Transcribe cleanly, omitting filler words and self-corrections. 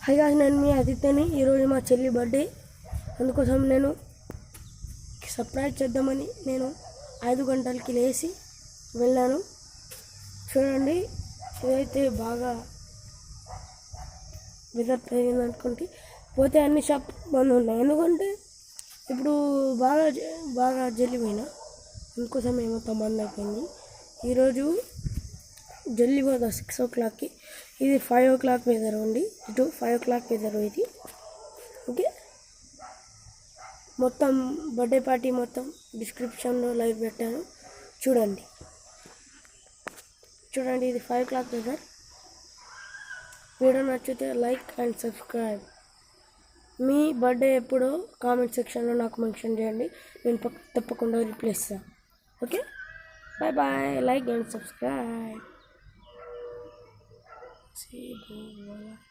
Hi guys, నేను మీ ఆదిత్యని. ఈరోజు మా చెల్లి బర్త్డే, అందుకోసం నేను సర్ప్రైజ్ చేద్దామని నేను 5 గంటలకి లేచి వెళ్ళాను. చూడండి, ఇదైతే బాగా వెదర్ పెరిగింది అనుకుంటే పోతే అన్ని షాప్ బంద్ ఉన్నాయి. ఎందుకంటే ఇప్పుడు బాగా జల్లిపోయినా, అందుకోసం మొత్తం బంద్ అయిపోయింది. ఈరోజు జల్లి పోదా 6 o'clockకి. ఇది 5 o'clock వెదర్ ఉంది. ఇటు 5 o'clock వెదర్ ఇది. ఓకే, మొత్తం బర్త్డే పార్టీ మొత్తం డిస్క్రిప్షన్లో లైవ్ పెట్టాను, చూడండి. ఇది 5 o'clock వెదర్. వీడియో నచ్చితే లైక్ అండ్ సబ్స్క్రైబ్. మీ బర్త్డే ఎప్పుడో కామెంట్ సెక్షన్లో నాకు మెన్షన్ చేయండి, నేను తప్పకుండా రిప్లై ఇస్తాను. Okay, bye bye. Like and subscribe. See you.